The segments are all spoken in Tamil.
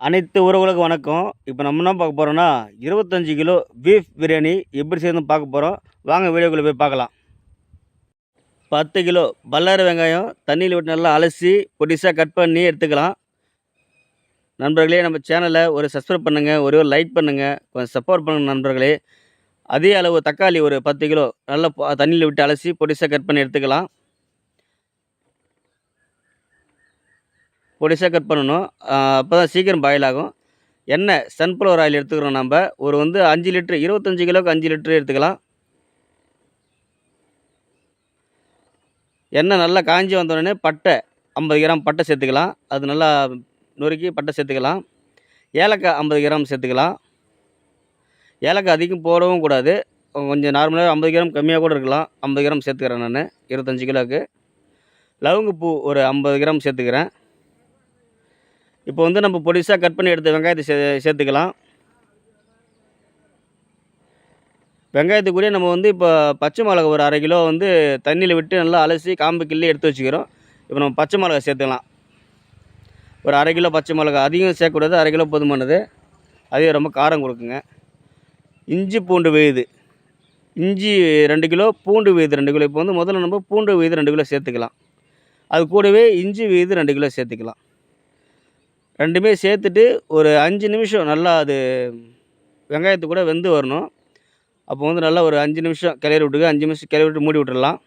அனைத்து உறவுகளுக்கும் வணக்கம். இப்போ நம்ம என்ன பார்க்க போறோம்னா, 25 கிலோ பீஃப் பிரியாணி எப்படி செய்யணும்னு பார்க்க போறோம். வாங்க வீடியோக்குள்ள போய் பார்க்கலாம். 10 கிலோ பல்லாரி வெங்காயம் தண்ணியில விட்டு நல்லா அலசி பொடிசா கட் பண்ணி எடுத்துக்கலாம். நண்பர்களே, நம்ம சேனலை ஒரு சப்ஸ்கிரைப் பண்ணுங்க, ஒரே ஒரு லைக் பண்ணுங்க, கொஞ்சம் சப்போர்ட் பண்ணுங்க நண்பர்களே. அதே அளவு தக்காளி ஒரு 10 கிலோ நல்லா தண்ணியில விட்டு அலசி பொடிசா கட் பண்ணி எடுத்துக்கலாம். பொடிசா கட் பண்ணணும். அப்போ தான் சீக்கிரம் பாயில் ஆகும். எண்ணெய் சன்ஃப்ளவர் ஆயில் எடுத்துக்கிறோம் நம்ம. ஒரு 5 லிட்டரு 25 கிலோவுக்கு 5 லிட்டரு எடுத்துக்கலாம். எண்ணெய் நல்லா காஞ்சி வந்தோடனே பட்டை 50 கிராம் பட்டை சேர்த்துக்கலாம். அது நல்லா நொறுக்கி பட்டை சேர்த்துக்கலாம். ஏலக்காய் 50 கிராம் சேர்த்துக்கலாம். ஏலக்காய் அதிகம் போடவும் கூடாது. கொஞ்சம் நார்மலாக 50 கிராம் கம்மியாக கூட இருக்கலாம். 50 கிராம் சேர்த்துக்கிறேன் நான் 25 கிலோவுக்கு. லவங்கப்பூ ஒரு 50 கிராம் சேர்த்துக்கிறேன். இப்போ நம்ம பொடிசாக கட் பண்ணி எடுத்த வெங்காயத்தை சேர்த்துக்கலாம். வெங்காயத்து கூட நம்ம இப்போ பச்சை மிளகா ஒரு 1/2 கிலோ தண்ணியில் விட்டு நல்லா அலசி காம்பு கிள்ளி எடுத்து வச்சுக்கிறோம். இப்போ நம்ம பச்சை மிளகா சேர்த்துக்கலாம். ஒரு 1/2 கிலோ பச்சை மிளகா, அதிகம் சேர்க்கக்கூடாது, 1/2 கிலோ போதுமானது. அதே ரொம்ப காரம் கொடுக்குங்க. இஞ்சி பூண்டு விழுது, இஞ்சி 2 கிலோ, பூண்டு விழுது 2 கிலோ. இப்போ முதல்ல நம்ம பூண்டு விழுது 2 கிலோ சேர்த்துக்கலாம். அது கூடவே இஞ்சி விழுது 2 கிலோ சேர்த்துக்கலாம். ரெண்டுமே சேர்த்துட்டு ஒரு 5 நிமிஷம் நல்லா அது வெங்காயத்து கூட வெந்து வரணும். அப்போ நல்லா ஒரு 5 நிமிஷம் கிளறி விட்டுங்க. 5 நிமிஷம் கிளறி விட்டு மூடி விட்டுடலாம்.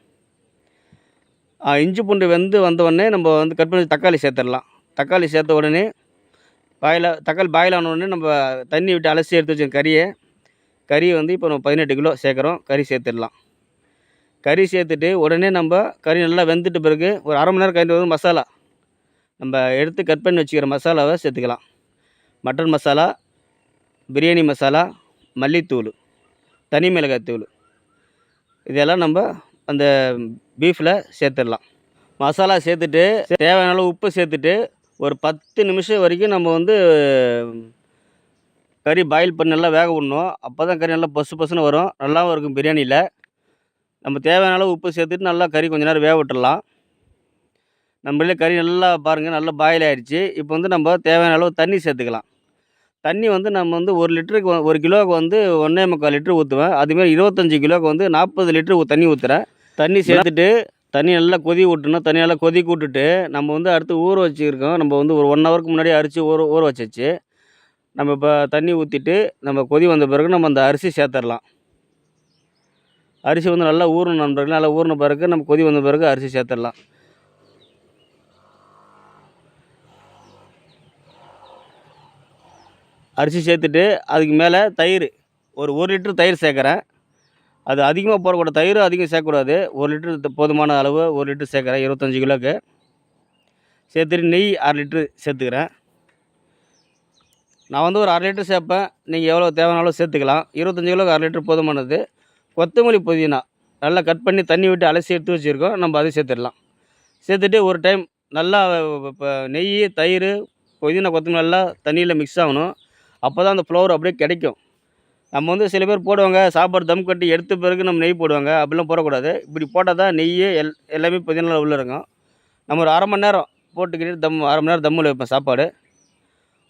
இஞ்சி பூண்டு வெந்து வந்தவுடனே நம்ம கட் பண்ணி தக்காளி சேர்த்துடலாம். தக்காளி சேர்த்த உடனே தக்காளி பாயில் ஆன உடனே நம்ம தண்ணி விட்டு அலசி எடுத்து வச்ச கறியை இப்போ நம்ம 18 கிலோ சேர்க்குறோம். கறி சேர்த்துடலாம். கறி சேர்த்துட்டு உடனே நம்ம கறி நல்லா வெந்துட்ட பிறகு ஒரு 1/2 மணி நேரம் கழிந்து மசாலா நம்ம எடுத்து கட் பண்ணி வச்சுக்கிற மசாலாவை சேர்த்துக்கலாம். மட்டன் மசாலா, பிரியாணி மசாலா, மல்லித்தூள், தனி மிளகாய்த்தூள், இதெல்லாம் நம்ம அந்த பீஃபில் சேர்த்துடலாம். மசாலா சேர்த்துட்டு தேவையான அளவு உப்பு சேர்த்துட்டு ஒரு 10 நிமிஷம் வரைக்கும் நம்ம கறி பாயில் பண்ணி நல்லா வேக விடணும். அப்போ தான் கறி நல்லா பொசு பொசுன்னு வரும், நல்லாவும் இருக்கும் பிரியாணியில். நம்ம தேவையான அளவு உப்பு சேர்த்துட்டு நல்லா கறி கொஞ்சம் நேரம் வேக விட்டுடலாம். நம்மளே கறி நல்லா பாருங்கள், நல்லா பாயில் ஆகிடுச்சு. இப்போ நம்ம தேவையான அளவு தண்ணி சேர்த்துக்கலாம். தண்ணி நம்ம 1 லிட்டருக்கு 1 கிலோவுக்கு 1.25 லிட்டரு ஊற்றுவேன். அதுமாரி 25 கிலோவுக்கு 40 லிட்டரு தண்ணி ஊற்றுறேன். தண்ணி சேர்த்துட்டு தண்ணி நல்லா கொதி விட்டணும். தண்ணி நல்லா கொதிக்க விட்டுட்டு நம்ம அடுத்து ஊற வச்சுருக்கோம். நம்ம ஒரு 1 ஹவருக்கு முன்னாடியே அரிசி ஊற வச்சாச்சு. நம்ம இப்போ தண்ணி ஊற்றிட்டு நம்ம கொதி வந்த பிறகு நம்ம அந்த அரிசி சேர்த்துடலாம். அரிசி நல்லா ஊறணும் நண்பர்கள். நல்லா ஊறின பிறகு நம்ம கொதி வந்த பிறகு அரிசி சேர்த்துடலாம். அரிசி சேர்த்துட்டு அதுக்கு மேலே தயிர் ஒரு 1 லிட்டரு தயிர் சேர்க்குறேன். அது அதிகமாக போடக்கூடாது, தயிர் அதிகம் சேர்க்கக்கூடாது. 1 லிட்டரு போதுமான அளவு 1 லிட்டரு சேர்க்குறேன் 25 கிலோவுக்கு. சேர்த்துட்டு நெய் 1/2 லிட்டரு சேர்த்துக்கிறேன். நான் ஒரு 1/2 லிட்டரு சேர்ப்பேன். நீங்கள் எவ்வளோ தேவையான அளவு சேர்த்துக்கலாம். 25 கிலோவுக்கு 1/2 லிட்டரு போதுமானது. கொத்தமல்லி புதினா நல்லா கட் பண்ணி தண்ணி விட்டு அலசி எடுத்து வச்சுருக்கோம். நம்ம அதை சேர்த்துடலாம். சேர்த்துட்டு ஒரு டைம் நல்லா இப்போ நெய், தயிர், புதினா, கொத்தமல்லி நல்லா தண்ணியில் மிக்ஸ் ஆகணும். அப்போ தான் அந்த ஃப்ளவர் அப்படியே கிடைக்கும். நம்ம சில பேர் போடுவாங்க, சாப்பாடு தம் கட்டி எடுத்த பிறகு நம்ம நெய் போடுவாங்க. அப்படிலாம் போடக்கூடாது. இப்படி போட்டால் தான் நெய் எல்லாமே புதினா உள்ளே இருக்கும். நம்ம ஒரு 1/2 மணி நேரம் போட்டுக்கிட்டு 1/2 மணி நேரம் தம்மில் வைப்பேன் சாப்பாடு.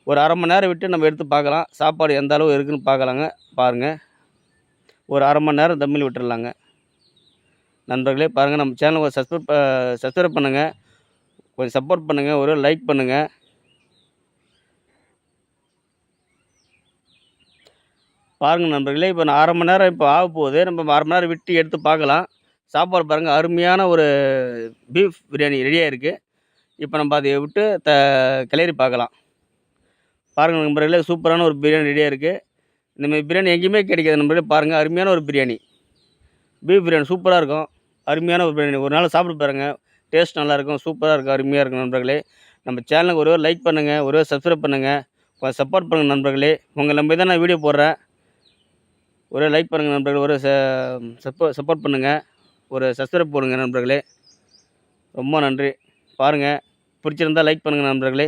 ஒரு 1/2 மணி நேரம் விட்டு நம்ம எடுத்து பார்க்கலாம், சாப்பாடு எந்த அளவு இருக்குதுன்னு பார்க்கலாங்க. பாருங்கள், ஒரு 1/2 மணி நேரம் தம்மில் விட்டுடலாங்க. நண்பர்களே பாருங்கள், நம்ம சேனலை சப்ஸ்கிரைப் பண்ணுங்கள், கொஞ்சம் சப்போர்ட் பண்ணுங்கள், ஒரு லைக் பண்ணுங்கள். பாருங்கள் நண்பர்களே, இப்போ நான் 1/2 மணி நேரம் இப்போ ஆக போகுது. நம்ம 1/2 மணி நேரம் விட்டு எடுத்து பார்க்கலாம். சாப்பாடு பாருங்கள், அருமையான ஒரு பீஃப் பிரியாணி ரெடியாக இருக்குது. இப்போ நம்ம அதை விட்டு கிளறி பார்க்கலாம். பாருங்கள் நண்பர்களே, சூப்பரான ஒரு பிரியாணி ரெடியாக இருக்குது. இந்தமாதிரி பிரியாணி எங்கேயுமே கிடைக்காது நண்பர்களே. பாருங்கள், அருமையான ஒரு பிரியாணி, பீஃப் பிரியாணி சூப்பராக இருக்கும். அருமையான ஒரு பிரியாணி, ஒரு நாள் சாப்பிட்டு பாருங்கள். டேஸ்ட் நல்லாயிருக்கும், சூப்பராக இருக்கும், அருமையாக இருக்கும் நண்பர்களே. நம்ம சேனலுக்கு ஒரு லைக் பண்ணுங்கள், ஒரு சப்ஸ்கிரைப் பண்ணுங்கள், கொஞ்சம் சப்போர்ட் பண்ணுங்கள் நண்பர்களே. உங்களை நம்பி தான் நான் வீடியோ போடுறேன். ஒரு லைக் பண்ணுங்கள் நண்பர்களே, ஒரு சப்போர்ட் பண்ணுங்கள், ஒரு சப்ஸ்கிரைப் போடுங்க நண்பர்களே. ரொம்ப நன்றி. பாருங்கள், பிடிச்சிருந்தால் லைக் பண்ணுங்கள் நண்பர்களே.